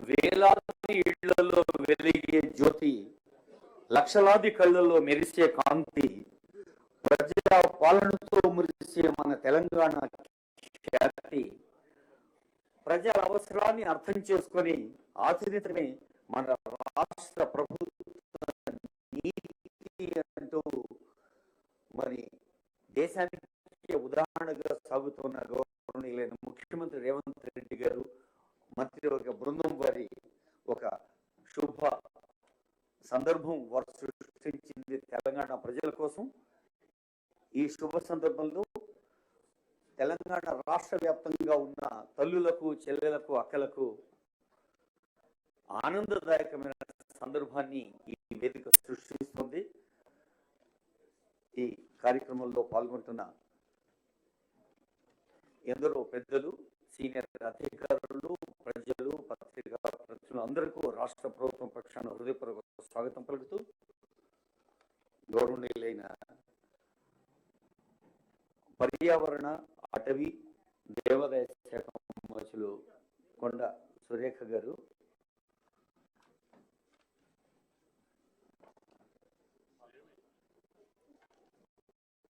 వేలాది ఇళ్లలో వెలిగే జ్యోతి, లక్షలాది కళ్ళల్లో మెరిసే కాంతి, ప్రజా పాలనతో మురిసే మన తెలంగాణ ఖ్యాతి, ప్రజల అవసరాన్ని అర్థం చేసుకొని ఆచరించడమే మన రాష్ట్ర ప్రభుత్వ నీతి అంటూ మరి దేశానికి ఉదాహరణగా సాగుతున్న గౌరవనీయులైన ముఖ్యమంత్రి రేవంత్ రెడ్డి గారు, మంత్రివర్గ బృందం వారి ఒక శుభ సందర్భం వారు సృష్టించింది తెలంగాణ ప్రజల కోసం. ఈ శుభ సందర్భంలో తెలంగాణ రాష్ట్ర వ్యాప్తంగా ఉన్న తల్లులకు, చెల్లెలకు, అక్కలకు ఆనందదాయకమైన సందర్భాన్ని ఈ వేదిక సృష్టిస్తుంది. ఈ కార్యక్రమంలో పాల్గొంటున్న ఎందరో పెద్దలు, సీనియర్ అధికారులు, ప్రజలు, పత్రికా ప్రతినిధులు అందరికీ రాష్ట్ర ప్రభుత్వం పక్షాన హృదయపూర్వక స్వాగతం పలుకుతూ, గౌరవనీయులైన పర్యావరణ, అటవీ, దేవాదాయ శాఖ మంత్రులు కొండ సురేఖ గారు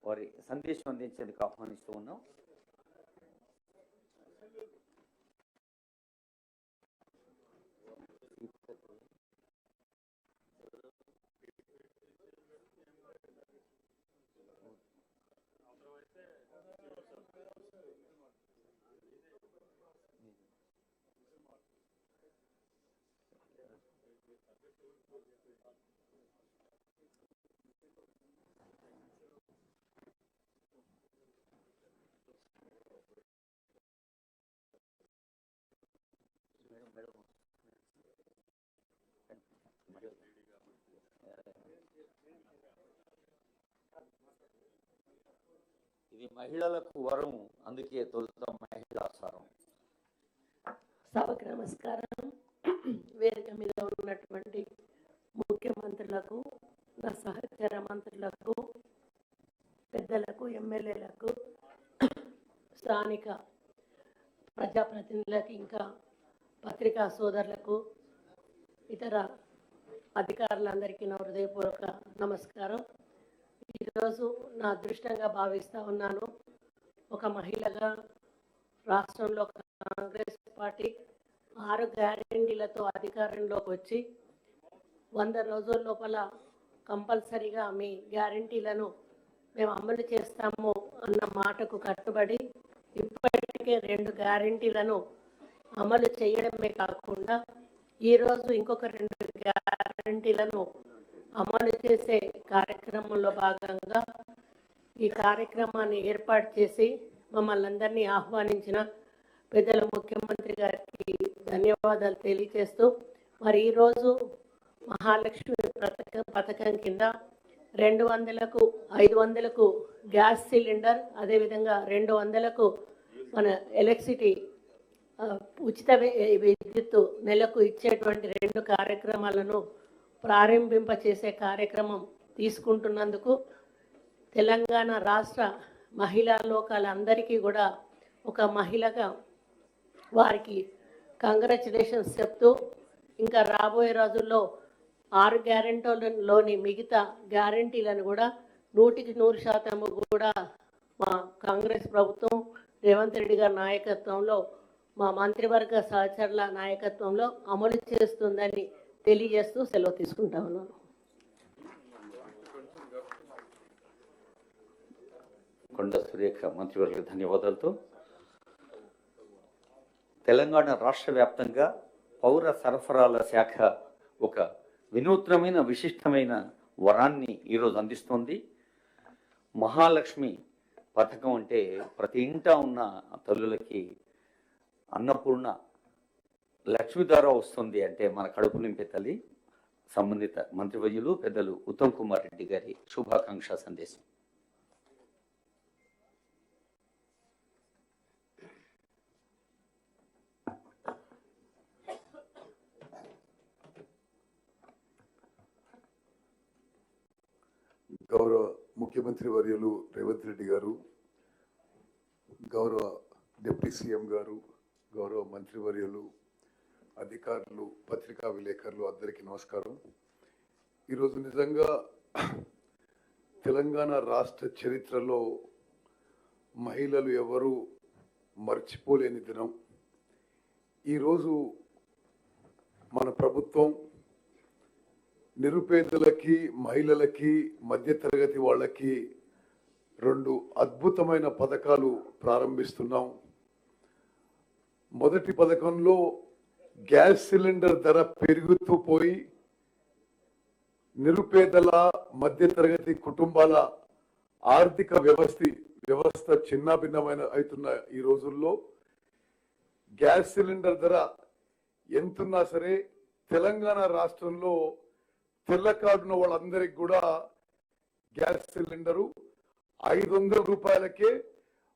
వారి సందేశం అందించేందుకు ఆహ్వానిస్తూ ఉన్నాం. ఇది మహిళలకు వరం, అందుకే తొలుత మహిళా సారం. సభకు నమస్కారం. వేదిక మీద ఉన్నటువంటి ముఖ్యమంత్రులకు, నా సహచర మంత్రులకు, పెద్దలకు, ఎమ్మెల్యేలకు, స్థానిక ప్రజాప్రతినిధులకు, ఇంకా పత్రికా సోదరులకు, ఇతర అధికారులందరికీ నా హృదయపూర్వక నమస్కారం. ఈరోజు నా అదృష్టంగా భావిస్తూ ఉన్నాను. ఒక మహిళగా రాష్ట్రంలో కాంగ్రెస్ పార్టీ 6 గ్యారెంటీలతో అధికారంలోకి వచ్చి 100 రోజుల లోపల కంపల్సరీగా మీ గ్యారెంటీలను మేము అమలు చేస్తాము అన్న మాటకు కట్టుబడి ఇప్పటికే 2 గ్యారెంటీలను అమలు చేయడమే కాకుండా ఈరోజు ఇంకొక 2 గ్యారెంటీలను అమలు చేసే కార్యక్రమంలో భాగంగా ఈ కార్యక్రమాన్ని ఏర్పాటు చేసి మమ్మల్ని అందరినీ ఆహ్వానించిన పెద్దల ముఖ్యమంత్రి గారికి ధన్యవాదాలు తెలియజేస్తూ, మరి ఈరోజు మహాలక్ష్మి పథకం కింద 200కు 500కు గ్యాస్ సిలిండర్, అదేవిధంగా 200కు మన ఎలక్ట్రిసిటీ ఉచిత విద్యుత్తు నెలకు ఇచ్చేటువంటి 2 కార్యక్రమాలను ప్రారంభింపచేసే కార్యక్రమం తీసుకుంటున్నందుకు తెలంగాణ రాష్ట్ర మహిళా లోకాలందరికీ కూడా ఒక మహిళగా వారికి కంగ్రాచులేషన్స్ చెప్తూ, ఇంకా రాబోయే రోజుల్లో 6 గ్యారెంటీలలోని మిగతా గ్యారెంటీలను కూడా 100% కూడా మా కాంగ్రెస్ ప్రభుత్వం రేవంత్ రెడ్డి గారి నాయకత్వంలో, మా మంత్రివర్గ సహచరుల నాయకత్వంలో అమలు చేస్తుందని తెలియజేస్తూ సెలవు తీసుకుంటా ఉన్నాను. కొండ సురేఖ మంత్రివర్గ ధన్యవాదాలతో తెలంగాణ రాష్ట్ర వ్యాప్తంగా పౌర సరఫరాల శాఖ ఒక వినూత్నమైన, విశిష్టమైన వరాన్ని ఈరోజు అందిస్తోంది. మహాలక్ష్మి పథకం అంటే ప్రతి ఇంటా ఉన్న తల్లులకి అన్నపూర్ణ లక్ష్మి ద్వారా వస్తుంది అంటే మన కడుపు నింపే తల్లి. సంబంధిత మంత్రివర్యులు పెద్దలు ఉత్తమ్ కుమార్ రెడ్డి గారి శుభాకాంక్ష సందేశం. గౌరవ ముఖ్యమంత్రి వర్యులు రేవంత్ రెడ్డి గారు, గౌరవ డిప్యూటీ సీఎం గారు, గౌరవ మంత్రివర్యులు, అధికారులు, పత్రికా విలేకరులు అందరికీ నమస్కారం. ఈరోజు నిజంగా తెలంగాణ రాష్ట్ర చరిత్రలో మహిళలు ఎవరు మర్చిపోలేని దినం. ఈరోజు మన ప్రభుత్వం నిరుపేదలకి, మహిళలకి, మధ్యతరగతి వాళ్ళకి 2 అద్భుతమైన పథకాలు ప్రారంభిస్తున్నాం. మొదటి పథకంలో గ్యాస్ సిలిండర్ ధర పెరుగుతూ పోయి నిరుపేదల, మధ్యతరగతి కుటుంబాల ఆర్థిక వ్యవస్థ చిన్నాభిన్నమైన అవుతున్న ఈ రోజుల్లో గ్యాస్ సిలిండర్ ధర ఎంతున్నా సరే తెలంగాణ రాష్ట్రంలో తెల్ల కార్డున్న వాళ్ళందరికీ కూడా గ్యాస్ సిలిండరు 500 రూపాయలకే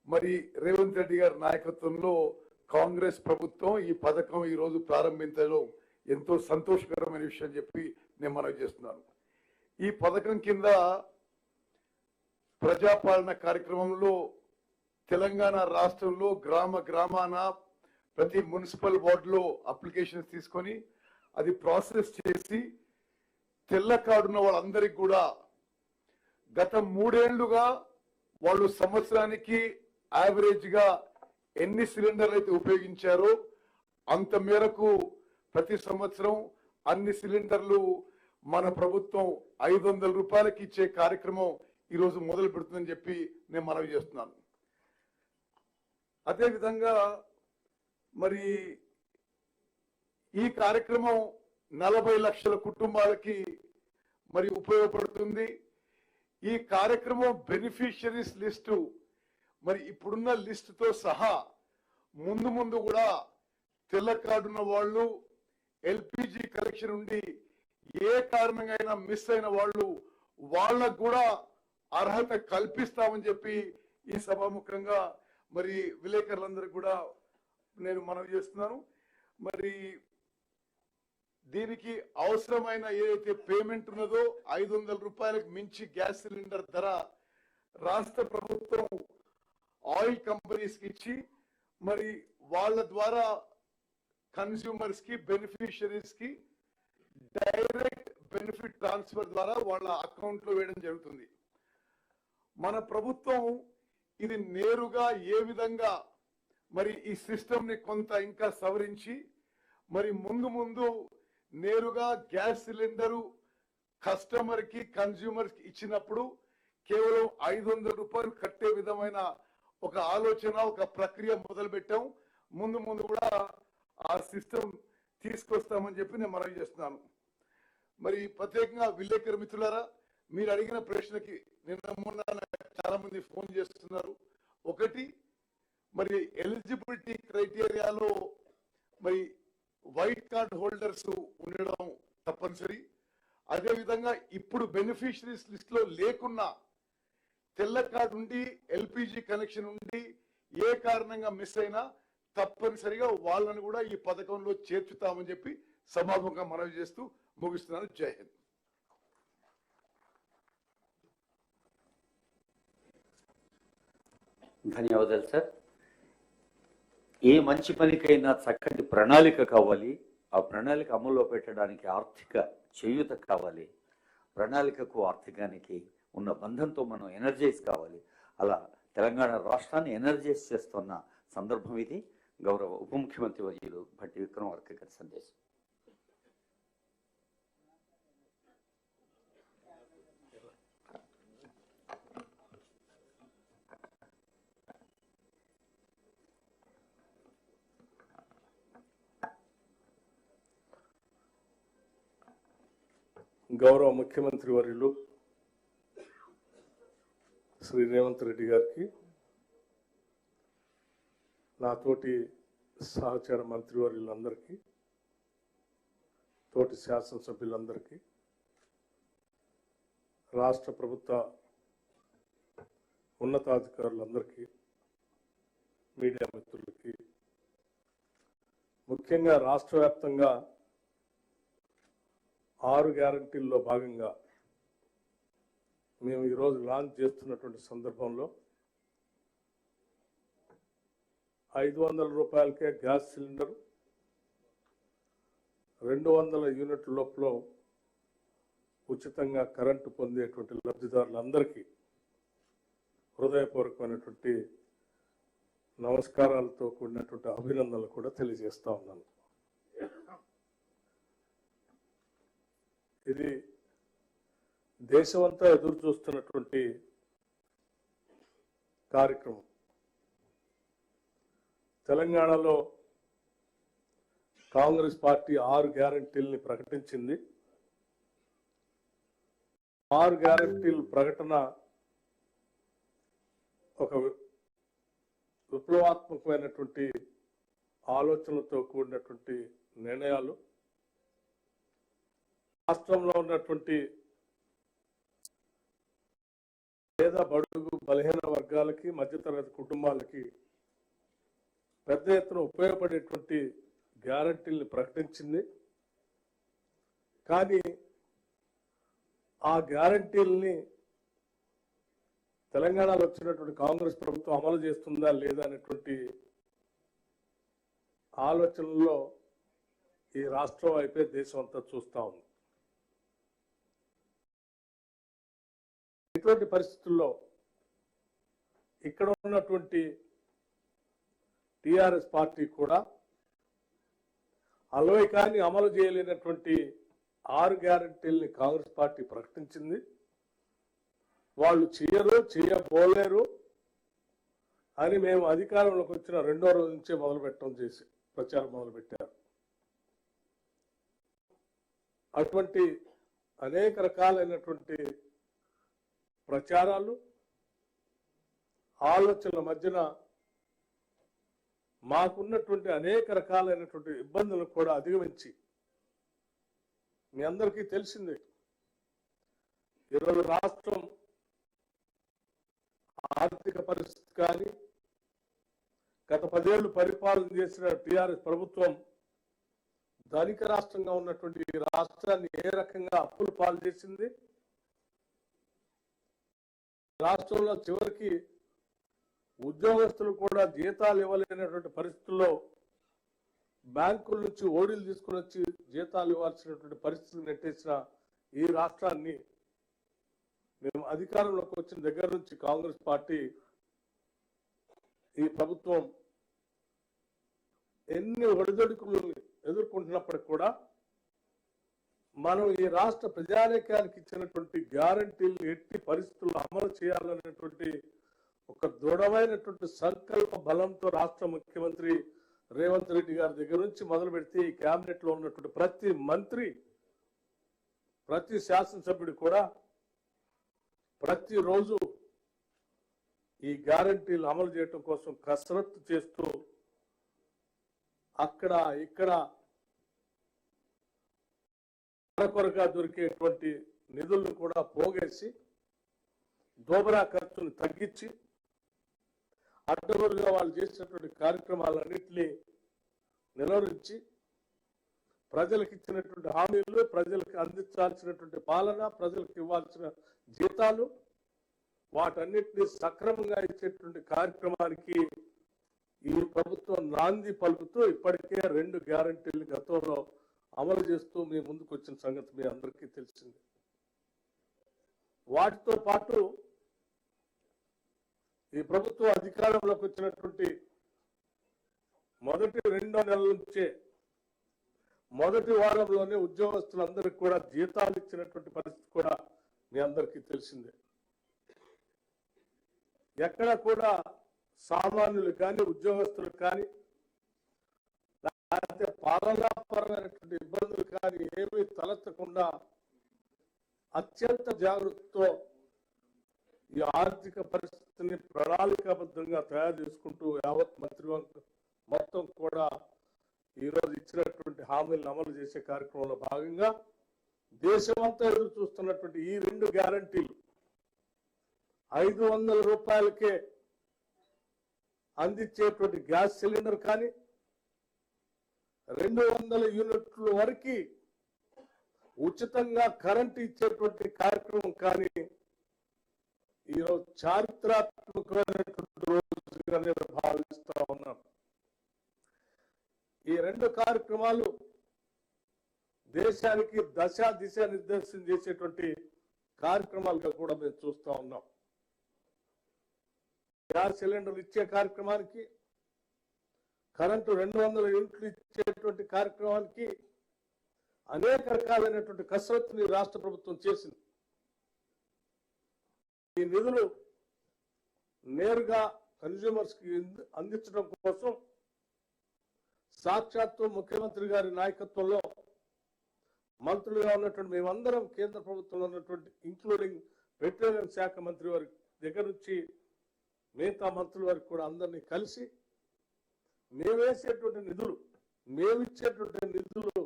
మరి రేవంత్ రెడ్డి గారి నాయకత్వంలో కాంగ్రెస్ ప్రభుత్వం ఈ పథకం ఈ రోజు ప్రారంభించడం ఎంతో సంతోషకరమైన విషయం చెప్పి నేను మనవి చేస్తున్నాను. ఈ పథకం కింద ప్రజాపాలన కార్యక్రమంలో తెలంగాణ రాష్ట్రంలో గ్రామాన ప్రతి మున్సిపల్ వార్డులో అప్లికేషన్స్ తీసుకొని అది ప్రాసెస్ చేసి తెల్ల కార్డున్న వాళ్ళందరికీ కూడా గత 3 ఏళ్లుగా వాళ్ళు సంవత్సరానికి యావరేజ్ గా ఎన్ని సిలిండర్లు అయితే ఉపయోగించారో అంత మేరకు ప్రతి సంవత్సరం అన్ని సిలిండర్లు మన ప్రభుత్వం 500 రూపాయలకి ఇచ్చే కార్యక్రమం ఈరోజు మొదలు పెడుతుందని చెప్పి నేను మనవి చేస్తున్నాను. అదేవిధంగా మరి ఈ కార్యక్రమం 40 లక్షల కుటుంబాలకి మరి ఉపయోగపడుతుంది. ఈ కార్యక్రమం బెనిఫిషియరీస్ లిస్టు మరి ఇప్పుడున్న లిస్టుతో సహా ముందు కూడా తెల్ల కార్డున్న వాళ్ళు, ఎల్పిజి కలెక్షన్ ఉండి ఏ కారణంగా అయినా మిస్ అయిన వాళ్ళు వాళ్ళకు కూడా అర్హత కల్పిస్తామని చెప్పి ఈ సభాముఖంగా మరి విలేకరులందరికీ కూడా నేను మనవి చేస్తున్నాను. మరి దీనికి అవసరమైన ఏదైతే పేమెంట్ ఉన్నదో 500 రూపాయలకు మించి గ్యాస్ సిలిండర్ ధర రాష్ట్ర ప్రభుత్వం ఆయిల్ కంపెనీస్ కి ఇచ్చి మరి వాళ్ళ ద్వారా కన్స్యూమర్స్ కి, బెనిఫిషియరీస్ కి డైరెక్ట్ బెనిఫిట్ ట్రాన్స్ఫర్ ద్వారా వాళ్ళ అకౌంట్ లో వేయడం జరుగుతుంది. మన ప్రభుత్వం ఇది నేరుగా ఏ విధంగా మరి ఈ సిస్టమ్ ని కొంత ఇంకా సవరించి మరి ముందు నేరుగా గ్యాస్ సిలిండరు కస్టమర్ కి, కన్స్యూమర్ కి ఇచ్చినప్పుడు కేవలం 500 రూపాయలు కట్టే విధమైన ఒక ఆలోచన, ఒక ప్రక్రియ మొదలు పెట్టాం. ముందు కూడా ఆ సిస్టమ్ తీసుకొస్తామని చెప్పి నేను మనవి చేస్తున్నాను. మరి ప్రత్యేకంగా విలేకరు మిత్రులారా, మీరు అడిగిన ప్రశ్నకి నిన్న చాలా మంది ఫోన్ చేస్తున్నారు. ఒకటి, మరి ఎలిజిబిలిటీ క్రైటీరియాలో మరి వైట్ కార్డ్ హోల్డర్స్ ఉండడం తప్పనిసరి. అదేవిధంగా ఇప్పుడు బెనిఫిషరీస్ లిస్ట్ లో లేకున్నా తెల్ల కార్డు ఉండి, ఎల్పిజి కనెక్షన్ ఉండి ఏ కారణంగా మిస్ అయినా తప్పనిసరిగా వాళ్ళని కూడా ఈ పథకంలో చేర్చుతామని చెప్పి సభాముఖంగా మనవి చేస్తూ ముగిస్తున్నాను. జై హింద్. ధన్యవాదాలు సార్. ఏ మంచి పనికైనా చక్కటి ప్రణాళిక కావాలి. ఆ ప్రణాళిక అమల్లో పెట్టడానికి ఆర్థిక చేయూత కావాలి. ప్రణాళికకు ఆర్థికానికి ఉన్న బంధంతో మనం ఎనర్జైజ్ కావాలి. అలా తెలంగాణ రాష్ట్రాన్ని ఎనర్జైజ్ చేస్తున్న సందర్భం ఇది. గౌరవ ఉప ముఖ్యమంత్రి వర్యులు భట్టి విక్రమార్క గారి సందేశం. గౌరవ ముఖ్యమంత్రి వర్యులు శ్రీ రేవంత్ రెడ్డి గారికి, నాతోటి సహచర మంత్రివర్యులందరికీ, తోటి శాసనసభ్యులందరికీ, రాష్ట్ర ప్రభుత్వ ఉన్నతాధికారులందరికీ, మీడియా మిత్రులకి, ముఖ్యంగా రాష్ట్ర వ్యాప్తంగా 6 గ్యారంటీల్లో భాగంగా మేము ఈరోజు లాంచ్ చేస్తున్నటువంటి సందర్భంలో 500 రూపాయలకే గ్యాస్ సిలిండర్, 200 యూనిట్ల లోపల ఉచితంగా కరెంటు పొందేటువంటి లబ్ధిదారులందరికీ హృదయపూర్వకమైనటువంటి నమస్కారాలతో కూడినటువంటి అభినందనలు కూడా తెలియజేస్తా ఉన్నాను. ఇది దేశమంతా ఎదురు చూస్తున్నటువంటి కార్యక్రమం. తెలంగాణలో కాంగ్రెస్ పార్టీ 6 గ్యారంటీల్ని ప్రకటించింది. 6 గ్యారంటీల ప్రకటన ఒక విప్లవాత్మకమైనటువంటి ఆలోచనలతో కూడినటువంటి నిర్ణయాలు. రాష్ట్రంలో ఉన్నటువంటి పేద బడుగు బలహీన వర్గాలకి మధ్యతరగతి కుటుంబాలకి పెద్ద ఎత్తున ఉపయోగపడేటువంటి గ్యారంటీల్ని ప్రకటించింది. కానీ ఆ గ్యారంటీల్ని తెలంగాణలో వచ్చినటువంటి కాంగ్రెస్ ప్రభుత్వం అమలు చేస్తుందా లేదా అనేటువంటి ఆలోచనలో ఈ రాష్ట్రం వైపే దేశం అంతా చూస్తా ఉంది. ఇటువంటి పరిస్థితుల్లో ఇక్కడ ఉన్నటువంటి టిఆర్ఎస్ పార్టీ కూడా అలవైకాన్ని అమలు చేయలేనటువంటి 6 గ్యారంటీల్ని కాంగ్రెస్ పార్టీ ప్రకటించింది. వాళ్ళు చేయబోలేరు అని మేము అధికారంలోకి వచ్చిన 2వ రోజు నుంచే ప్రచారం మొదలుపెట్టారు. అటువంటి అనేక రకాలైనటువంటి ప్రచారాలు ఆలోచనల మధ్యన మాకున్నటువంటి అనేక రకాలైనటువంటి ఇబ్బందులను కూడా అధిగమించి మీ అందరికీ తెలిసిందే ఈరోజు రాష్ట్రం ఆర్థిక పరిస్థితి కానీ గత 10 ఏళ్లు పరిపాలన చేసిన టిఆర్ఎస్ ప్రభుత్వం ధనిక రాష్ట్రంగా ఉన్నటువంటి ఈ రాష్ట్రాన్ని ఏ రకంగా అప్పులు పాలు చేసింది. రాష్ట్రంలో చివరికి ఉద్యోగస్తులు కూడా జీతాలు ఇవ్వలేనటువంటి పరిస్థితుల్లో బ్యాంకుల నుంచి ఓడీలు తీసుకుని వచ్చి జీతాలు ఇవ్వాల్సినటువంటి పరిస్థితులు నెట్టేసిన ఈ రాష్ట్రాన్ని మేము అధికారంలోకి వచ్చిన దగ్గర నుంచి కాంగ్రెస్ పార్టీ ఈ ప్రభుత్వం ఎన్ని ఒడిదొడుకులు ఎదుర్కొంటున్నప్పటికి కూడా మనం ఈ రాష్ట్ర ప్రజానీకానికి ఇచ్చినటువంటి గ్యారంటీలు ఎట్టి పరిస్థితుల్లో అమలు చేయాలనేటువంటి ఒక దృఢమైనటువంటి సంకల్ప బలంతో రాష్ట్ర ముఖ్యమంత్రి రేవంత్ రెడ్డి గారి దగ్గర నుంచి మొదలు పెడితే ఈ కేబినెట్ లో ఉన్నటువంటి ప్రతి మంత్రి ప్రతి శాసనసభ్యుడు కూడా ప్రతిరోజు ఈ గ్యారంటీలు అమలు చేయడం కోసం కసరత్తు చేస్తూ అక్కడ ఇక్కడ కొరగా దొరికేటువంటి నిధులను కూడా పోగేసి దోబరా ఖర్చును తగ్గించి అడ్డగోలుగా వాళ్ళు చేసినటువంటి కార్యక్రమాలన్నింటినీ నిలువరించి ప్రజలకు ఇచ్చినటువంటి హామీలు, ప్రజలకు అందించాల్సినటువంటి పాలన, ప్రజలకు ఇవ్వాల్సిన జీతాలు వాటన్నిటినీ సక్రమంగా ఇచ్చేటువంటి కార్యక్రమానికి ఈ ప్రభుత్వం నాంది పలుకుతూ ఇప్పటికే 2 గ్యారంటీలు గతంలో అమలు చేస్తూ మీ ముందుకు వచ్చిన సంగతి మీ అందరికీ తెలిసింది. వాటితో పాటు ఈ ప్రభుత్వం అధికారంలోకి వచ్చినటువంటి మొదటి 2 నెలల నుంచే మొదటి వారంలోనే ఉద్యోగస్తులందరికీ కూడా జీతాలు ఇచ్చినటువంటి పరిస్థితి కూడా మీ అందరికీ తెలిసిందే. ఎక్కడ కూడా సామాన్యులు కానీ ఉద్యోగస్తులు కానీ లేకపోతే పాలనాపరమైనటువంటి ఇబ్బందులు కానీ ఏమీ తలెత్తకుండా అత్యంత జాగ్రత్తతో ఈ ఆర్థిక పరిస్థితిని ప్రణాళికాబద్ధంగా తయారు చేసుకుంటూ యావత్ మంత్రివర్గం మొత్తం కూడా ఈరోజు ఇచ్చినటువంటి హామీలను అమలు చేసే కార్యక్రమంలో భాగంగా దేశమంతా ఎదురు చూస్తున్నటువంటి ఈ 2 గ్యారంటీలు 500 రూపాయలకే అందించేటువంటి గ్యాస్ సిలిండర్ కానీ 200 యూనిట్ల వరకు ఉచితంగా కరెంటు ఇచ్చేటువంటి కార్యక్రమం కానీ ఈరోజు చారిత్రాత్మకమైనటువంటి రోజుగా నేను భావిస్తా ఉన్నాను. ఈ 2 కార్యక్రమాలు దేశానికి దశ దిశ నిర్దేశం చేసేటువంటి కార్యక్రమాలుగా కూడా మేము చూస్తా ఉన్నాం. గ్యాస్ సిలిండర్లు ఇచ్చే కార్యక్రమానికి, కరెంటు 200 యూనిట్లు ఇచ్చేటువంటి కార్యక్రమానికి అనేక రకాలైనటువంటి కసరత్తుని రాష్ట్ర ప్రభుత్వం చేసింది. ఈ నిధులు నేరుగా కన్స్యూమర్స్ కి అందించడం కోసం సాక్షాత్తు ముఖ్యమంత్రి గారి నాయకత్వంలో మంత్రులుగా ఉన్నటువంటి మేమందరం కేంద్ర ప్రభుత్వంలో ఉన్నటువంటి ఇంక్లూడింగ్ పెట్రోలియం శాఖ మంత్రి వారి దగ్గర నుంచి మిగతా మంత్రుల వారికి కూడా అందరినీ కలిసి మేమేసేటువంటి నిధులు, మేమిచ్చేటువంటి నిధులు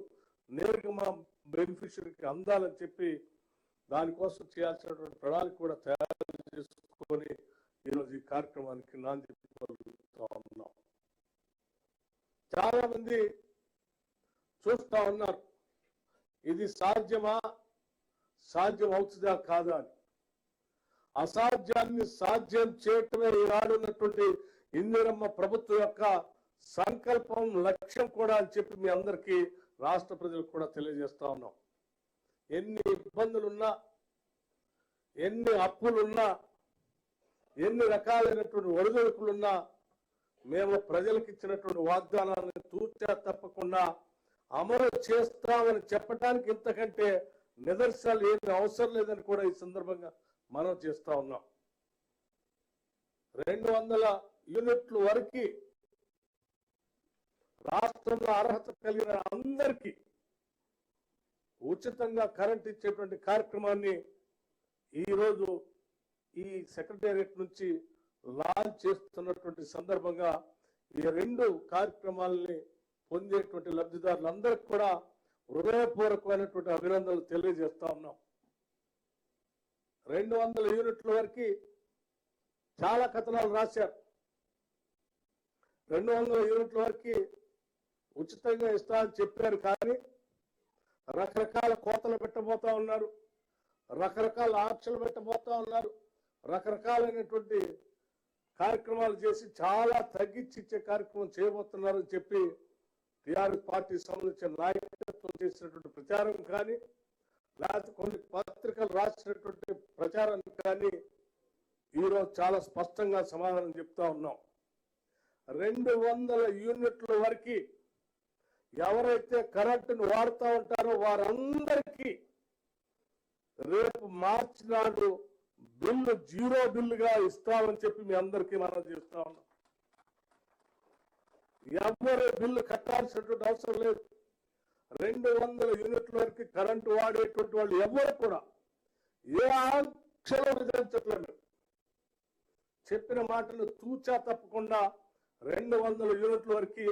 నేరుగా మా బెనిఫిషరీకి అందాలని చెప్పి దానికోసం చేయాల్సినటువంటి ప్రణాళిక కూడా తయారు చేసుకొని ఈరోజు ఈ కార్యక్రమానికి నాంది పలుకుతా ఉన్నాం. చాలా మంది చూస్తా ఉన్నారు, ఇది సాధ్యమా, సాధ్యం అవుతుందా కాదా అని. అసాధ్యాన్ని సాధ్యం చేయటమే ఈనాడున్నటువంటి ఇందిరమ్మ ప్రభుత్వం యొక్క సంకల్పం, లక్ష్యం కూడా అని చెప్పి మీ అందరికీ రాష్ట్ర ప్రజలకు కూడా తెలియజేస్తా ఉన్నాం. ఎన్ని ఇబ్బందులున్నా, ఎన్ని అప్పులున్నా, ఎన్ని రకాలైనటువంటి ఒడిదుడుకులున్నా మేము ప్రజలకు ఇచ్చినటువంటి వాగ్దానాలను తూచా తప్పకుండా అమలు చేస్తామని చెప్పడానికి ఇంతకంటే నిదర్శనాలు ఏమి అవసరం లేదని కూడా ఈ సందర్భంగా మనం చేస్తా ఉన్నాం. 200 యూనిట్ల వరకు రాష్ట్రంలో అర్హత కలిగిన అందరికీ ఉచితంగా కరెంట్ ఇచ్చేటువంటి కార్యక్రమాన్ని ఈరోజు ఈ సెక్రటేరియట్ నుంచి లాంచ్ చేస్తున్నటువంటి సందర్భంగా ఈ 2 కార్యక్రమాలని పొందేటువంటి లబ్ధిదారులందరికీ కూడా హృదయపూర్వకమైనటువంటి అభినందనలు తెలియజేస్తా ఉన్నాం. 200 యూనిట్ల వరకు చాలా కథనాలు రాశారు. 200 యూనిట్ల వరకు ఉచితంగా ఇస్తా అని చెప్పారు, కానీ రకరకాల కోతలు పెట్టబోతా ఉన్నారు, రకరకాల ఆంక్షలు పెట్టబోతా ఉన్నారు, రకరకాలైనటువంటి కార్యక్రమాలు చేసి చాలా తగ్గించి ఇచ్చే కార్యక్రమం చేయబోతున్నారని చెప్పి టీఆర్ఎస్ పార్టీ సంబంధించిన నాయకత్వం చేసినటువంటి ప్రచారం కానీ, లేకపోతే కొన్ని పత్రికలు రాసినటువంటి ప్రచారం కానీ ఈరోజు చాలా స్పష్టంగా సమాధానం చెప్తా ఉన్నాం. 200 యూనిట్ల వరకు ఎవరైతే కరెంటును వాడుతూ ఉంటారో వారందరికీ రేపు మార్చి నాడు బిల్లు 0 బిల్లుగా ఇస్తామని చెప్పి మీ అందరికీ మనం చేస్తా ఉన్నాం. ఎవరు బిల్లు కట్టాల్సినటువంటి అవసరం లేదు. 200 యూనిట్ల వరకు కరెంటు వాడేటువంటి వాళ్ళు ఎవరు కూడా ఏ ఆంక్షలు విధించట్లేదు. చెప్పిన మాటలు తూచా తప్పకుండా 200 యూనిట్ల వరకు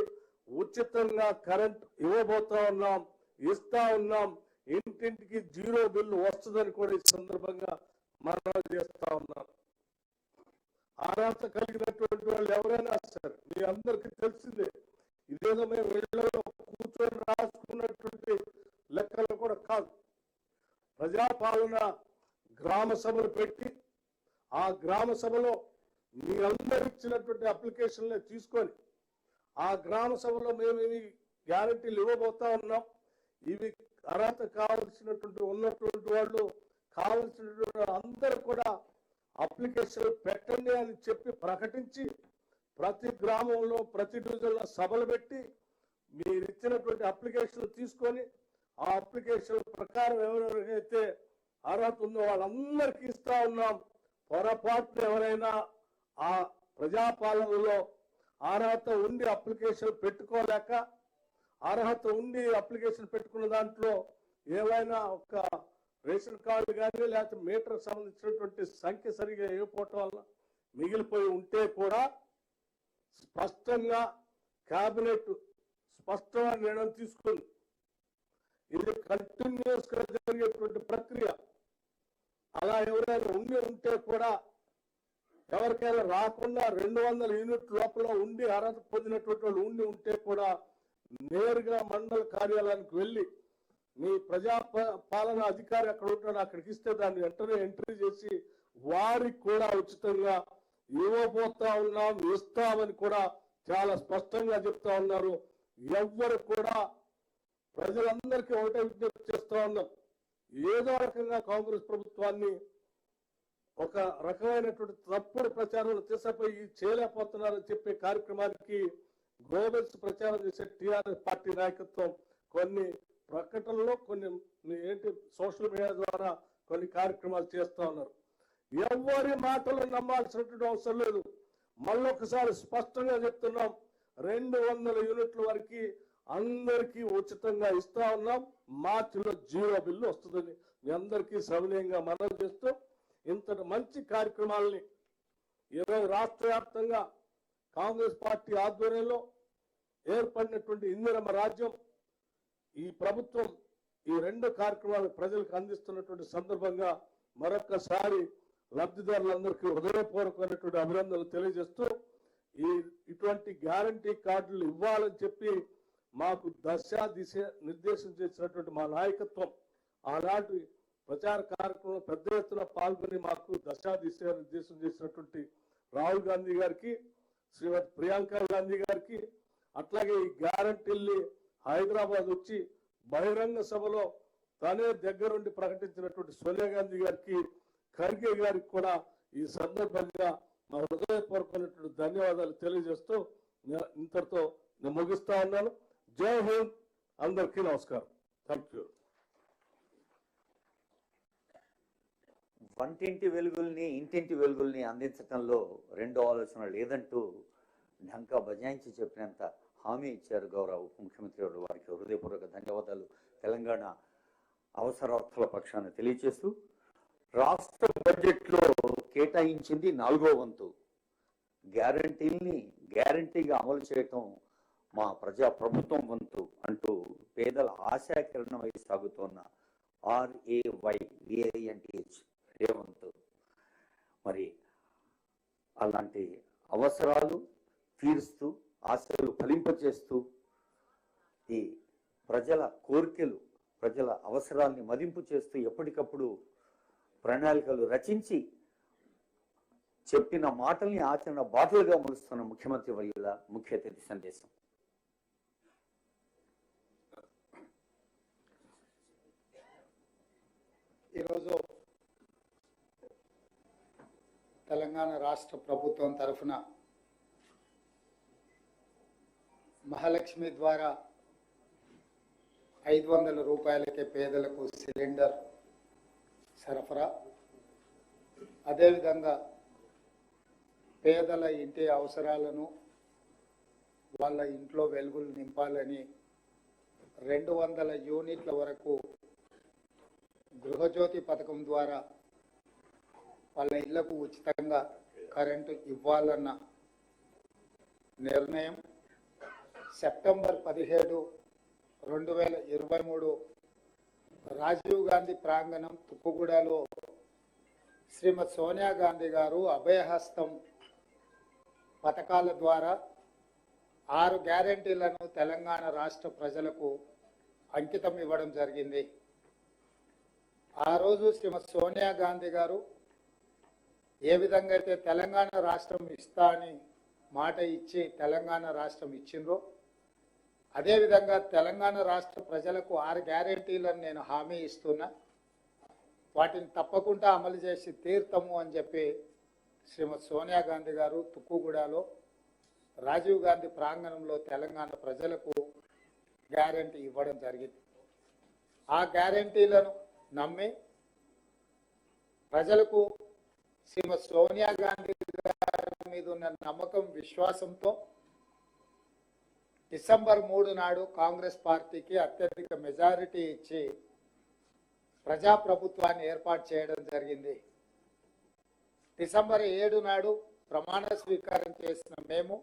ఉచితంగా కరెంట్ ఇవ్వబోతా ఉన్నాం, ఇస్తా ఉన్నాం. ఇంటింటికి 0 బిల్లు వస్తుందని కూడా ఈ సందర్భంగా మనం చేస్తా ఉన్నాం. అర్హత కలిగినటువంటి వాళ్ళు ఎవరైనా సరే, మీ అందరికీ తెలిసిందే, ఇదేదో మేము ఇళ్లలో కూర్చొని రాసుకున్నటువంటి లెక్కలు కూడా కాదు. ప్రజాపాలన గ్రామ సభలు పెట్టి ఆ గ్రామ సభలో మీ అందరు ఇచ్చినటువంటి అప్లికేషన్లే తీసుకొని ఆ గ్రామ సభలో మేము ఇవి గ్యారంటీలు ఇవ్వబోతా ఉన్నాం. ఇవి అర్హత కావాల్సినటువంటి ఉన్నటువంటి వాళ్ళు కావలసినటువంటి అందరూ కూడా అప్లికేషన్ పెట్టండి అని చెప్పి ప్రకటించి ప్రతి గ్రామంలో ప్రతి డివిజన్లో సభలు పెట్టి మీరు ఇచ్చినటువంటి అప్లికేషన్ తీసుకొని ఆ అప్లికేషన్ ప్రకారం ఎవరెవరికైతే అర్హత ఉందో వాళ్ళందరికీ ఇస్తా ఉన్నాం. పొరపాటున ఎవరైనా ఆ ప్రజాపాలనలో అర్హత ఉండి అప్లికేషన్ పెట్టుకోలేక, అర్హత ఉండి అప్లికేషన్ పెట్టుకున్న దాంట్లో ఏవైనా ఒక రేషన్ కార్డు కానీ లేకపోతే మీటర్ సంబంధించినటువంటి సంఖ్య సరిగా ఇవ్వకపోవటం వల్ల మిగిలిపోయి ఉంటే కూడా స్పష్టంగా కేబినెట్ స్పష్టమైన నిర్ణయం తీసుకుంది. ఇది కంటిన్యూస్ గా జరిగేటువంటి ప్రక్రియ. అలా ఎవరైనా ఉంటే కూడా ఎవరికైనా రాకుండా 200 యూనిట్ లోపల ఉండి అర్హత పొందినటువంటి వాళ్ళు ఉంటే కూడా నేరుగా మండల కార్యాలయానికి వెళ్ళి మీ ప్రజా పాలన అధికారి అక్కడ ఉంటాడు, అక్కడికి ఇస్తే దాన్ని వెంటనే ఎంట్రీ చేసి వారికి కూడా ఉచితంగా ఇవ్వబోతా ఉన్నాం, ఇస్తామని కూడా చాలా స్పష్టంగా చెప్తా ఉన్నారు. ఎవ్వరు కూడా ప్రజలందరికీ ఒకటే విజ్ఞప్తి చేస్తా ఉన్నాం. ఏదో రకంగా కాంగ్రెస్ ప్రభుత్వాన్ని ఒక రకమైనటువంటి తప్పుడు ప్రచారాలు తీసుకుపోయి చేయలేకపోతున్నారని చెప్పే కార్యక్రమానికి గ్లోబల్స్ ప్రచారం చేసే టీఆర్ఎస్ పార్టీ నాయకత్వం కొన్ని ప్రకటనలో కొన్ని సోషల్ మీడియా ద్వారా కొన్ని కార్యక్రమాలు చేస్తా ఉన్నారు. ఎవరి మాటలు నమ్మాల్సినటువంటి అవసరం లేదు. మళ్ళొకసారి స్పష్టంగా చెప్తున్నాం, 200 యూనిట్ల వరకు అందరికీ ఉచితంగా ఇస్తా ఉన్నాం. మార్చిలో 0 బిల్లు వస్తుందని మీ అందరికీ సవినయంగా మనవి చేస్తూ, ఇంతటి మంచి కార్యక్రమాలని ఈరోజు రాష్ట్ర వ్యాప్తంగా కాంగ్రెస్ పార్టీ ఆధ్వర్యంలో ఏర్పడినటువంటి ఇందిరమ్మ రాజ్యం ఈ ప్రభుత్వం ఈ 2 కార్యక్రమాలు ప్రజలకు అందిస్తున్నటువంటి సందర్భంగా మరొక్కసారి లబ్ధిదారులందరికీ హృదయపూర్వకమైనటువంటి అభినందనలు తెలియజేస్తూ, ఇటువంటి గ్యారంటీ కార్డులు ఇవ్వాలని చెప్పి మాకు దిశ నిర్దేశం చేసినటువంటి మా నాయకత్వం ఆనాటి ప్రచార కార్యక్రమంలో పెద్ద ఎత్తున పాల్గొని మాకు దిశ నిర్దేశం చేసినటువంటి రాహుల్ గాంధీ గారికి, శ్రీమతి ప్రియాంక గాంధీ గారికి, అట్లాగే ఈ గ్యారంటీల్ని హైదరాబాద్ వచ్చి బహిరంగ సభలో తనే దగ్గరుండి ప్రకటించినటువంటి సోనియా గాంధీ గారికి, ఖర్గే గారికి కూడా ఈ సందర్భంగా మా హృదయపూర్వకమైనటువంటి ధన్యవాదాలు తెలియజేస్తూ ఇంతటితో నేను ముగిస్తా ఉన్నాను. జై హింద్, అందరికీ నమస్కారం. Thank you. వంటింటి వెలుగుల్ని ఇంటింటి వెలుగుల్ని అందించడంలో రెండో ఆలోచన లేదంటూ ఢంకా బజాయించి చెప్పినంత హామీ ఇచ్చారు గౌరవ ఉప ముఖ్యమంత్రి గారు. వారికి హృదయపూర్వక ధన్యవాదాలు తెలంగాణ అవసరార్థుల పక్షాన్ని తెలియజేస్తూ, రాష్ట్ర బడ్జెట్లో కేటాయించింది 4వ వంతు. గ్యారంటీగా అమలు చేయటం మా ప్రజా ప్రభుత్వం వంతు అంటూ పేదల ఆశాకిరణమై సాగుతోన్న RAYVINTH రేవంత్ మరి అలాంటి అవసరాలు తీరుస్తూ, ఆశలు ఫలింపచేస్తూ, ఈ ప్రజల కోరికలు, ప్రజల అవసరాల్ని మదింపు చేస్తూ ఎప్పటికప్పుడు ప్రణాళికలు రచించి చెప్పిన మాటల్ని ఆచరణ బాటలుగా మలుస్తున్న ముఖ్యమంత్రి వర్యుల ముఖ్య అతిథి సందేశం. ఈరోజు తెలంగాణ రాష్ట్ర ప్రభుత్వం తరఫున మహాలక్ష్మి ద్వారా 500 రూపాయలకే పేదలకు సిలిండర్ సరఫరా, అదేవిధంగా పేదల ఇంటి అవసరాలను, వాళ్ళ ఇంట్లో వెలుగులు నింపాలని 200 యూనిట్ల వరకు గృహజ్యోతి పథకం ద్వారా వాళ్ళ ఇళ్లకు ఉచితంగా కరెంటు ఇవ్వాలన్న నిర్ణయం సెప్టెంబర్ 17, 2023 రాజీవ్ గాంధీ ప్రాంగణం తుక్కుగూడలో శ్రీమతి సోనియా గాంధీ గారు అభయహస్తం పథకాల ద్వారా 6 గ్యారెంటీలను తెలంగాణ రాష్ట్ర ప్రజలకు అంకితం ఇవ్వడం జరిగింది. ఆ రోజు శ్రీమతి సోనియా గాంధీ గారు ఏ విధంగా అయితే తెలంగాణ రాష్ట్రం ఇస్తా అని మాట ఇచ్చి తెలంగాణ రాష్ట్రం ఇచ్చిండ్రో, అదేవిధంగా తెలంగాణ రాష్ట్ర ప్రజలకు 6 గ్యారెంటీలను నేను హామీ ఇస్తున్నా, వాటిని తప్పకుండా అమలు చేసి తీర్తాము అని చెప్పి శ్రీమతి సోనియా గాంధీ గారు తుక్కుగూడలో రాజీవ్ గాంధీ ప్రాంగణంలో తెలంగాణ ప్రజలకు గ్యారెంటీ ఇవ్వడం జరిగింది. ఆ గ్యారెంటీలను నమ్మి ప్రజలకు శ్రీమతి సోనియా గాంధీ గారి మీద ఉన్న నమ్మకం, విశ్వాసంతో డిసెంబర్ 3 నాడు కాంగ్రెస్ పార్టీకి అత్యధిక మెజారిటీ ఇచ్చి ప్రజాప్రభుత్వాన్ని ఏర్పాటు చేయడం జరిగింది. డిసెంబర్ 7 నాడు ప్రమాణ స్వీకారం చేసిన మేము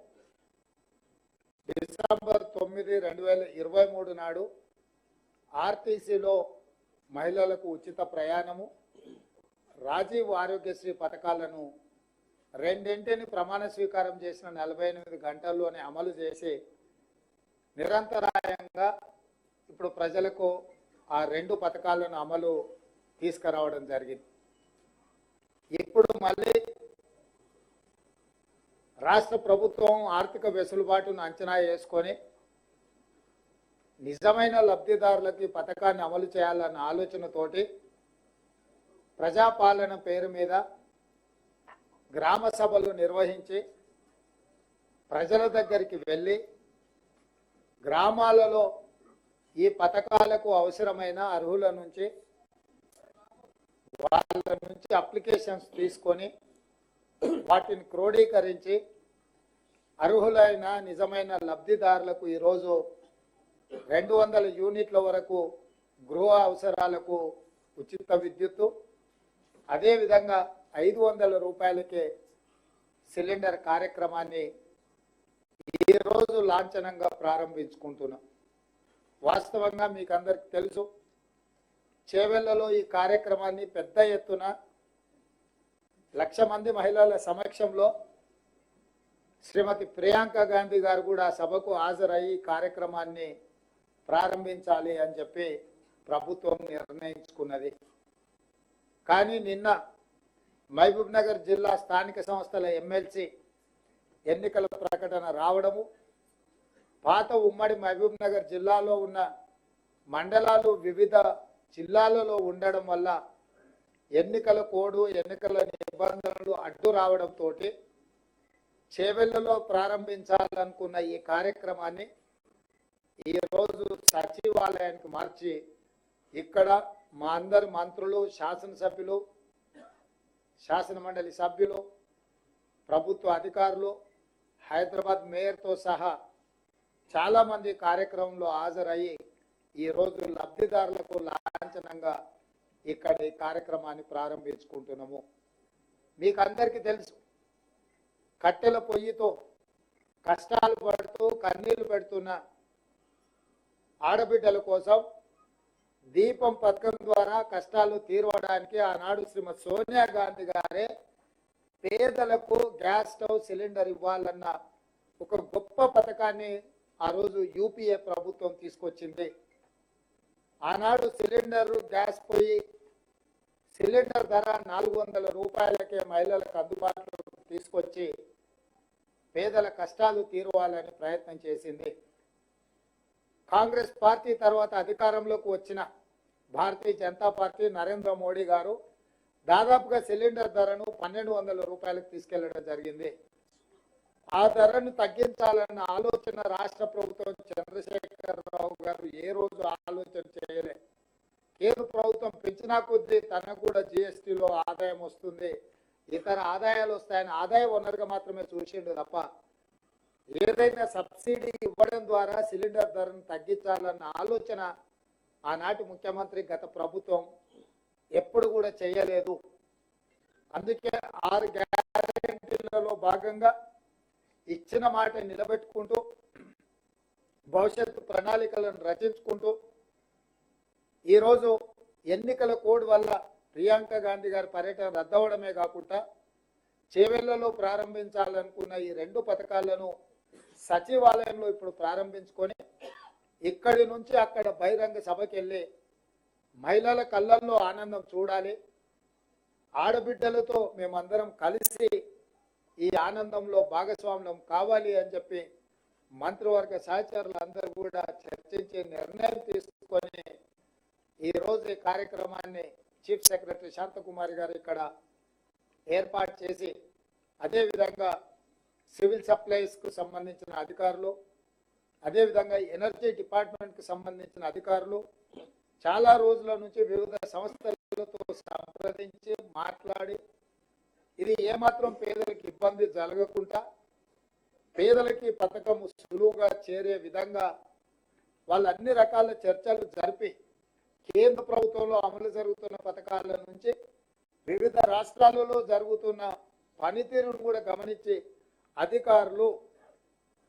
డిసెంబర్ 9, 2023 నాడు ఆర్టీసీలో మహిళలకు ఉచిత ప్రయాణము, రాజీవ్ ఆరోగ్యశ్రీ పథకాలను రెండింటిని ప్రమాణ స్వీకారం చేసిన 48 గంటల్లోనే అమలు చేసి నిరంతరాయంగా ఇప్పుడు ప్రజలకు ఆ 2 పథకాలను అమలు తీసుకురావడం జరిగింది. ఇప్పుడు మళ్ళీ రాష్ట్ర ప్రభుత్వం ఆర్థిక వెసులుబాటును అంచనా వేసుకొని నిజమైన లబ్ధిదారులకు ఈ పథకాన్ని అమలు చేయాలన్న ఆలోచనతోటి ప్రజాపాలన పేరు మీద గ్రామ సభలు నిర్వహించి ప్రజల దగ్గరికి వెళ్ళి గ్రామాలలో ఈ పథకాలకు అవసరమైన అర్హుల నుంచి వాళ్ళ నుంచి అప్లికేషన్స్ తీసుకొని వాటిని క్రోడీకరించి అర్హులైన నిజమైన లబ్ధిదారులకు ఈరోజు 200 యూనిట్ల వరకు గృహ అవసరాలకు ఉచిత విద్యుత్తు, అదేవిధంగా 500 రూపాయలకే సిలిండర్ కార్యక్రమాన్ని ఈరోజు లాంఛనంగా ప్రారంభించుకుంటున్నాం. వాస్తవంగా మీకు అందరికి తెలుసు, చేవెళ్లలో ఈ కార్యక్రమాన్ని పెద్ద ఎత్తున 1,00,000 మంది మహిళల సమక్షంలో శ్రీమతి ప్రియాంక గాంధీ గారు కూడా సభకు హాజరయ్యి ఈ కార్యక్రమాన్ని ప్రారంభించాలి అని చెప్పి ప్రభుత్వం నిర్ణయించుకున్నది. కానీ నిన్న మహబూబ్ నగర్ జిల్లా స్థానిక సంస్థల ఎమ్మెల్సీ ఎన్నికల ప్రకటన రావడము, పాత ఉమ్మడి మహబూబ్ నగర్ జిల్లాలో ఉన్న మండలాలు వివిధ జిల్లాలలో ఉండడం వల్ల ఎన్నికల కోడ్, ఎన్నికల నిబంధనలు అడ్డు రావడంతో చేవెళ్లలో ప్రారంభించాలనుకున్న ఈ కార్యక్రమాన్ని ఈరోజు సచివాలయానికి మార్చి ఇక్కడ మా అందరి మంత్రులు, శాసనసభ్యులు, శాసనమండలి సభ్యులు, ప్రభుత్వ అధికారులు, హైదరాబాద్ మేయర్తో సహా చాలామంది కార్యక్రమంలో హాజరయ్యి ఈరోజు లబ్ధిదారులకు లాంఛనంగా ఇక్కడ ఈ కార్యక్రమాన్ని ప్రారంభించుకుంటున్నాము. మీకు అందరికీ తెలుసు, కట్టెల పొయ్యితో కష్టాలు పడుతూ కన్నీళ్లు పెడుతున్న ఆడబిడ్డల కోసం దీపం పథకం ద్వారా కష్టాలు తీర్చడానికి ఆనాడు శ్రీమతి సోనియా గాంధీ గారే పేదలకు గ్యాస్ స్టవ్ సిలిండర్ ఇవ్వాలన్న ఒక గొప్ప పథకాన్ని ఆ రోజు యూపీఏ ప్రభుత్వం తీసుకొచ్చింది. ఆనాడు సిలిండర్ గ్యాస్ పొయ్యి సిలిండర్ ధర 400 రూపాయలకే మహిళలకు అందుబాటులో తీసుకొచ్చి పేదల కష్టాలు తీరవాలని ప్రయత్నం చేసింది. కాంగ్రెస్ పార్టీ తర్వాత అధికారంలోకి వచ్చిన భారతీయ జనతా పార్టీ నరేంద్ర మోడీ గారు దాదాపుగా సిలిండర్ ధరను 1,200 రూపాయలకు తీసుకెళ్లడం జరిగింది. ఆ ధరను తగ్గించాలన్న ఆలోచన రాష్ట్ర ప్రభుత్వం చంద్రశేఖరరావు గారు ఏ రోజు ఆలోచన చేయలే. కేంద్ర ప్రభుత్వం పెంచినా కొద్దీ తనకు కూడా జిఎస్టీలో ఆదాయం వస్తుంది, ఇతర ఆదాయాలు వస్తాయని ఆదాయ వనరుగా మాత్రమే చూసిండు తప్ప ఏదైనా సబ్సిడీ ఇవ్వడం ద్వారా సిలిండర్ ధరను తగ్గించాలన్న ఆలోచన ఆనాటి ముఖ్యమంత్రి గత ప్రభుత్వం ఎప్పుడు కూడా చేయలేదు. అందుకే 6 గ్యారెంటీలలో భాగంగా ఇచ్చిన మాట నిలబెట్టుకుంటూ భవిష్యత్తు ప్రణాళికలను రచించుకుంటూ ఈరోజు ఎన్నికల కోడ్ వల్ల ప్రియాంక గాంధీ గారి పర్యటన రద్దవడమే కాకుండా చేవెళ్లలో ప్రారంభించాలనుకున్న ఈ 2 పథకాలను సచివాలయంలో ఇప్పుడు ప్రారంభించుకొని ఇక్కడి నుంచి అక్కడ బహిరంగ సభకి వెళ్ళి మహిళల కళ్ళల్లో ఆనందం చూడాలి, ఆడబిడ్డలతో మేమందరం కలిసి ఈ ఆనందంలో భాగస్వామ్యం కావాలి అని చెప్పి మంత్రివర్గ సహచరులు అందరూ కూడా చర్చించి నిర్ణయం తీసుకొని ఈరోజు ఈ కార్యక్రమాన్ని చీఫ్ సెక్రటరీ శాంతకుమారి గారు ఇక్కడ ఏర్పాటు చేసి, అదేవిధంగా సివిల్ సప్లైస్కు సంబంధించిన అధికారులు, అదేవిధంగా ఎనర్జీ డిపార్ట్మెంట్కి సంబంధించిన అధికారులు చాలా రోజుల నుంచి వివిధ సంస్థలతో సంప్రదించి మాట్లాడి ఇది ఏమాత్రం పేదలకు ఇబ్బంది జరగకుండా పేదలకి పథకం సులువుగా చేరే విధంగా వాళ్ళు అన్ని రకాల చర్చలు జరిపి కేంద్ర ప్రభుత్వంలో అమలు జరుగుతున్న పథకాల నుంచి వివిధ రాష్ట్రాలలో జరుగుతున్న పనితీరును కూడా గమనించి అధికారులు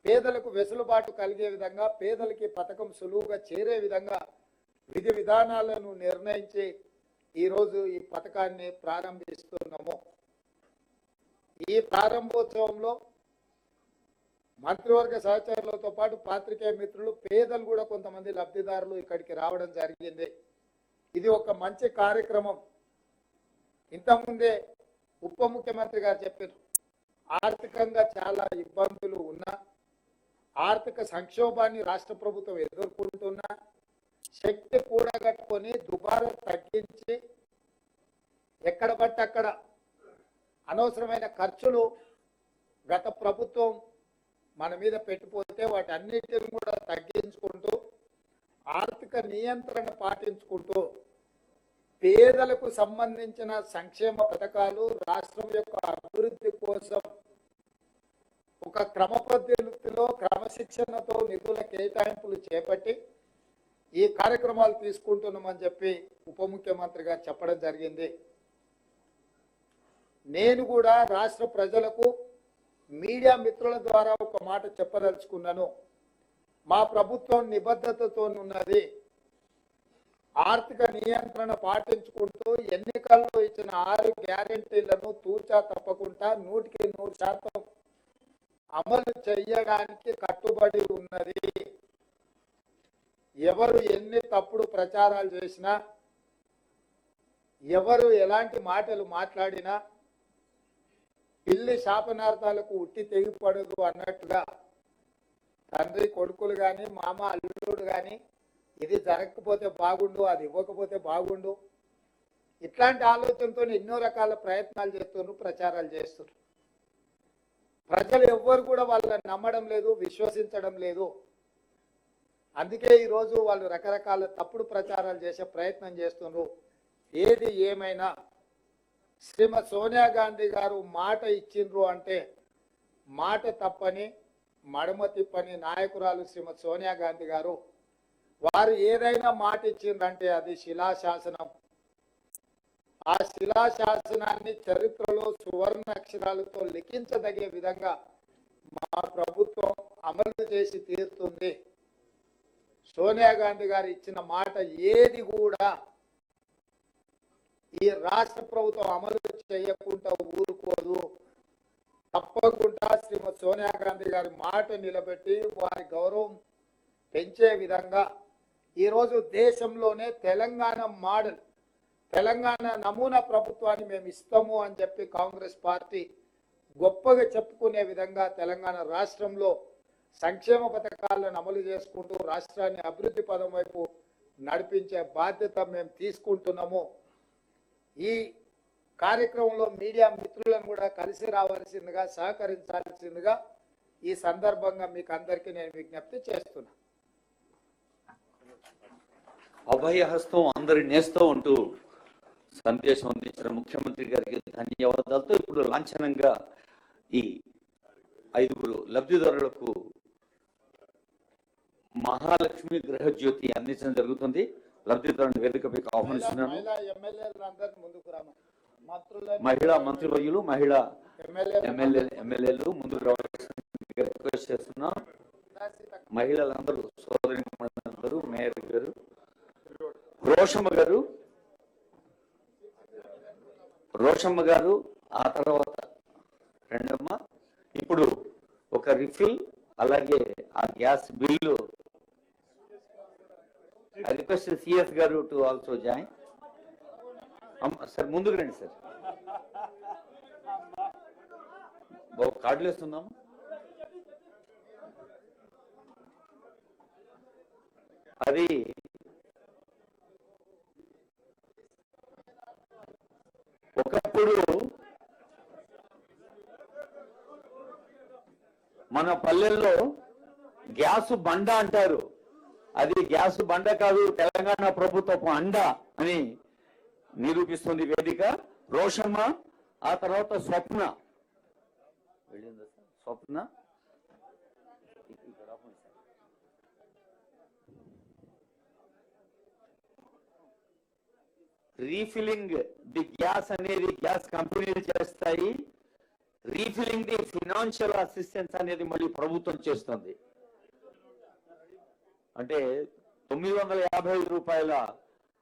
పేదలకు వెసులుబాటు కలిగే విధంగా పేదలకి పథకం సులువుగా చేరే విధంగా విధి విధానాలను నిర్ణయించి ఈరోజు ఈ పథకాన్ని ప్రారంభిస్తున్నాము. ఈ ప్రారంభోత్సవంలో మంత్రివర్గ సహచరులతో పాటు పాత్రికేయ మిత్రులు, పేదలు కూడా కొంతమంది లబ్ధిదారులు ఇక్కడికి రావడం జరిగింది. ఇది ఒక మంచి కార్యక్రమం. ఇంతకుముందే ఉప ముఖ్యమంత్రి గారు చెప్పారు, ఆర్థికంగా చాలా ఇబ్బందులు ఉన్నా ఆర్థిక సంక్షోభాన్ని రాష్ట్ర ప్రభుత్వం ఎదుర్కొంటున్న శక్తి కూడగట్టుకొని దుబారా తగ్గించి ఎక్కడ పట్టి అక్కడ అనవసరమైన ఖర్చులు గత ప్రభుత్వం మన మీద పెట్టిపోతే వాటి అన్నిటిని కూడా తగ్గించుకుంటూ ఆర్థిక నియంత్రణ పాటించుకుంటూ పేదలకు సంబంధించిన సంక్షేమ పథకాలు రాష్ట్రం యొక్క అభివృద్ధి కోసం ఒక క్రమ పద్ధతిలో క్రమశిక్షణతో నిధుల కేటాయింపులు చేపట్టి ఈ కార్యక్రమాలు తీసుకుంటున్నామని చెప్పి ఉప ముఖ్యమంత్రి గారు చెప్పడం జరిగింది. నేను కూడా రాష్ట్ర ప్రజలకు మీడియా మిత్రుల ద్వారా ఒక మాట చెప్పదలుచుకున్నాను. మా ప్రభుత్వం నిబద్ధతతో ఉన్నది. ఆర్థిక నియంత్రణ పాటించుకుంటూ ఎన్నికల్లో ఇచ్చిన 6 గ్యారెంటీలను తూచా తప్పకుండా 100% అమలు చేయడానికి కట్టుబడి ఉన్నది. ఎవరు ఎన్ని తప్పుడు ప్రచారాలు చేసినా, ఎవరు ఎలాంటి మాటలు మాట్లాడినా పిల్లి శాపనార్థాలకు ఉట్టి తెగిపడదు అన్నట్టుగా తండ్రి కొడుకులు కానీ మామ అల్లుడు కానీ ఇది జరగకపోతే బాగుండు, అది ఇవ్వకపోతే బాగుండు, ఇట్లాంటి ఆలోచనతో ఎన్నో రకాల ప్రయత్నాలు చేస్తున్నారు, ప్రచారాలు చేస్తున్నారు. ప్రజలు ఎవ్వరు కూడా వాళ్ళని నమ్మడం లేదు, విశ్వసించడం లేదు. అందుకే ఈరోజు వాళ్ళు రకరకాల తప్పుడు ప్రచారాలు చేసే ప్రయత్నం చేస్తున్నారు. ఏది ఏమైనా శ్రీమతి సోనియా గాంధీ గారు మాట ఇచ్చిండ్రు అంటే మాట తప్పని మడమ తిప్పని నాయకురాలు శ్రీమతి సోనియా గాంధీ గారు. వారు ఏదైనా మాట ఇచ్చిండ్రంటే అది శిలాశాసనం. ఆ శిలాశాసనాన్ని చరిత్రలో సువర్ణ అక్షరాలతో లిఖించదగే విధంగా మా ప్రభుత్వం అమలు చేసి తీరుతుంది. సోనియా గాంధీ గారు ఇచ్చిన మాట ఏది కూడా ఈ రాష్ట్ర ప్రభుత్వం అమలు చేయకుండా ఊరుకోదు. తప్పకుండా శ్రీమతి సోనియా గాంధీ గారి మాట నిలబెట్టి వారి గౌరవం పెంచే విధంగా ఈరోజు దేశంలోనే తెలంగాణ మోడల్, తెలంగాణ నమూనా ప్రభుత్వాన్ని మేము ఇస్తాము అని చెప్పి కాంగ్రెస్ పార్టీ గొప్పగా చెప్పుకునే విధంగా తెలంగాణ రాష్ట్రంలో సంక్షేమ పథకాలను అమలు చేసుకుంటూ రాష్ట్రాన్ని అభివృద్ధి పదం వైపు నడిపించే బాధ్యత మేము తీసుకుంటున్నాము. ఈ కార్యక్రమంలో మీడియా మిత్రులను కూడా కలిసి రావాల్సిందిగా, సహకరించాల్సిందిగా ఈ సందర్భంగా మీకు అందరికీ నేను విజ్ఞప్తి చేస్తున్నా. అభయహస్తం అందరి నేస్తం అంటూ సందేశం అందించిన ముఖ్యమంత్రి గారికి ధన్యవాదాలతో ఇప్పుడు లాంఛనంగా ఈ 5 లబ్ధిదారులకు మహాలక్ష్మి గృహజ్యోతి అందించడం జరుగుతుంది. లబ్ధిదారుని వేదికపైకి ఆహ్వానిస్తున్నాను. మహిళా మంత్రివర్యులు, మహిళా ఎమ్మెల్యేలు ముందుకు రావాల్సిందిగా రిక్వెస్ట్ చేస్తున్నాం. మహిళలందరూ, సోదరులందరూ, మేయర్ గారు, రోషమ్మ గారు, ఆ తర్వాత రెండమ్మ. ఇప్పుడు ఒక రిఫిల్, అలాగే ఆ gas bill. I request CS గారు టు ఆల్సో జాయిన్. సార్ ముందుకు రండి సార్. కార్డులు వేస్తున్నాము. అది ఒకప్పుడు మన పల్లెల్లో గ్యాస్ బండ అంటారు. అది గ్యాస్ బండ కాదు, తెలంగాణ ప్రభుత్వపు అండ అని నిరూపిస్తుంది వేదిక. రోషమ్మ, ఆ తర్వాత స్వప్న. రీఫిలింగ్ ది గ్యాస్ అనేది గ్యాస్ కంపెనీలు చేస్తాయి. రీఫిలింగ్ ది ఫినాన్షియల్ అసిస్టెన్స్ అనేది మళ్ళీ ప్రభుత్వం చేస్తుంది. అంటే 955 రూపాయల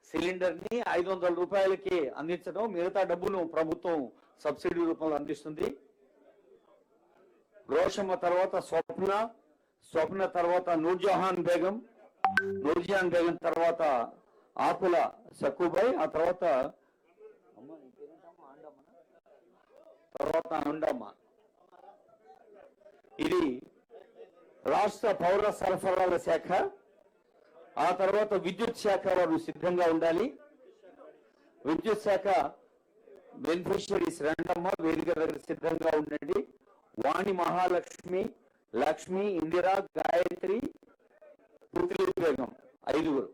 సిలిండర్ ని 500 రూపాయలకి అందించడం, మిగతా డబ్బును ప్రభుత్వం సబ్సిడీ రూపంలో అందిస్తుంది. రోషమ్మ తర్వాత స్వప్న తర్వాత నూర్జహాన్ బేగం తర్వాత ఆకుల సక్కుబాయ్, ఆ తర్వాత అండమ్మ. ఇది రాష్ట్ర పౌర సరఫరాల శాఖ, ఆ తర్వాత విద్యుత్ శాఖ వారు సిద్ధంగా ఉండాలి. విద్యుత్ శాఖ బెనిఫిషియరీస్ రెండమ్మ వేదిక దగ్గర సిద్ధంగా ఉండండి. వాణి మహాలక్ష్మి, లక్ష్మి, ఇందిరా, గాయత్రి, పుత్రి Begum 5.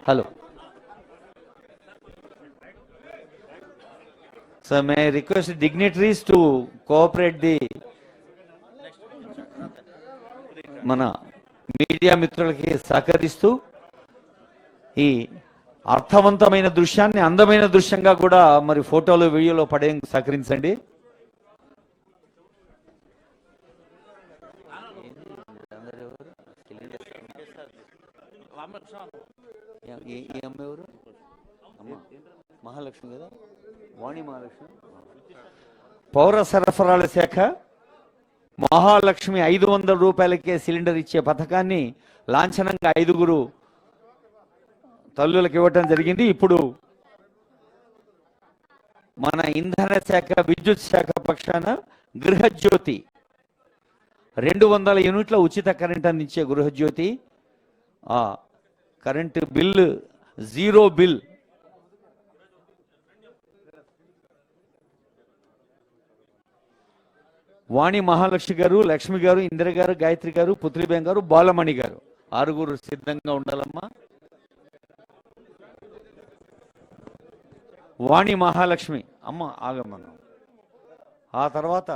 Hello. So may I request dignitaries to cooperate మన మీడియా మిత్రులకి సహకరిస్తూ ఈ అర్థవంతమైన దృశ్యాన్ని అందమైన దృశ్యంగా కూడా మరి ఫోటోలు వీడియోలో పడే సహకరించండి. ఈ అమ్మ ఎవరు? అమ్మ మహాలక్ష్మి కదా, వాణి మహాలక్ష్మి. పౌర సరఫరాల శాఖ మహాలక్ష్మి 500 రూపాయలకే సిలిండర్ ఇచ్చే పథకాన్ని లాంఛనంగా 5 తల్లులకు ఇవ్వటం జరిగింది. ఇప్పుడు మన ఇంధన శాఖ, విద్యుత్ శాఖ పక్షాన గృహజ్యోతి 200 యూనిట్ల ఉచిత కరెంట్ అందించే గృహజ్యోతి, కరెంటు బిల్లు 0 బిల్. వాణి మహాలక్ష్మి గారు, లక్ష్మి గారు, ఇందిర గారు, గాయత్రి గారు, పుత్రిబేం గారు, బాలమణి గారు 6 సిద్ధంగా ఉండాలమ్మా. వాణి మహాలక్ష్మి అమ్మ ఆగమను. ఆ తర్వాత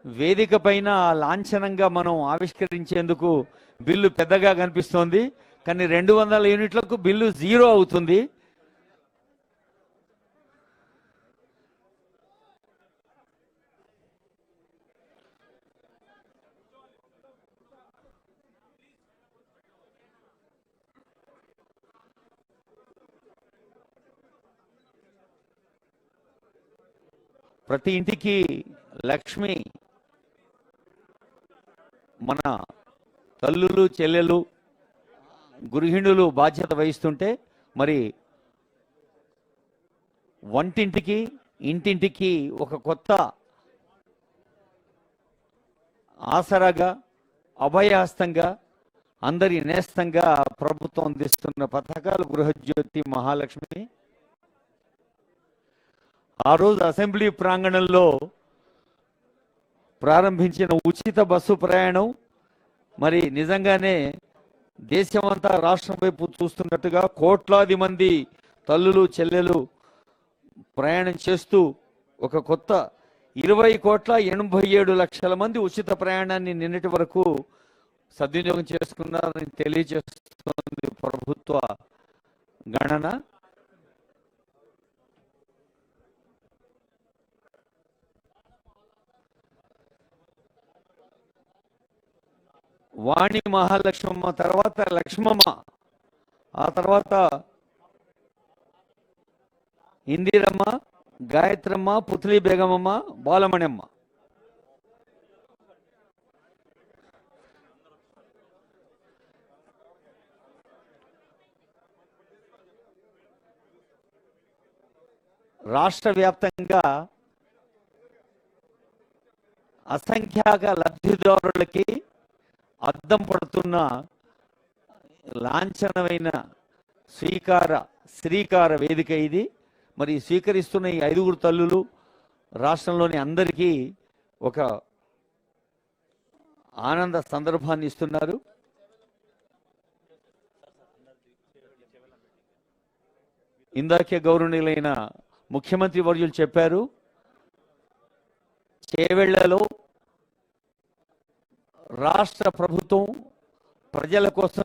వేదిక పైన లాంఛనంగా మనం ఆవిష్కరించేందుకు బిల్లు పెద్దగా కనిపిస్తోంది, కానీ 200 యూనిట్లకు బిల్లు 0 అవుతుంది. ప్రతి ఇంటికి లక్ష్మి మన తల్లులు, చెల్లెలు, గృహిణులు బాధ్యత వహిస్తుంటే మరి వంటింటికి, ఇంటింటికి ఒక కొత్త ఆసరాగా, అభయహస్తంగా, అందరి నేస్తంగా ప్రభుత్వం అందిస్తున్న పథకాలు గృహజ్యోతి, మహాలక్ష్మి. ఆ రోజు అసెంబ్లీ ప్రాంగణంలో ప్రారంభించిన ఉచిత బస్సు ప్రయాణం మరి నిజంగానే దేశమంతా రాష్ట్రం వైపు చూస్తున్నట్టుగా కోట్లాది మంది తల్లులు, చెల్లెలు ప్రయాణం చేస్తూ ఒక కొత్త 20,87,00,000 మంది ఉచిత ప్రయాణాన్ని నిన్నటి వరకు సద్వినియోగం చేసుకున్నారని తెలియజేస్తుంది ప్రభుత్వ గణన. వాణి మహాలక్ష్మమ్మ తర్వాత లక్ష్మమ్మ, ఆ తర్వాత ఇందిరమ్మ, గాయత్రమ్మ, పుత్లి బేగమమ్మ, బాలమణమ్మ. రాష్ట్ర వ్యాప్తంగా అసంఖ్యాక లబ్ధిదారులకి అద్దం పడుతున్న లాంఛనమైన శ్రీకార వేదిక ఇది. మరి స్వీకరిస్తున్న ఈ 5 తల్లులు రాష్ట్రంలోని అందరికీ ఒక ఆనంద సందర్భాన్ని ఇస్తున్నారు. ఇందాకే గౌరవనీయులైన ముఖ్యమంత్రి వర్యులు చెప్పారు, చేవెళ్లలో రాష్ట్ర ప్రభుత్వం ప్రజల కోసం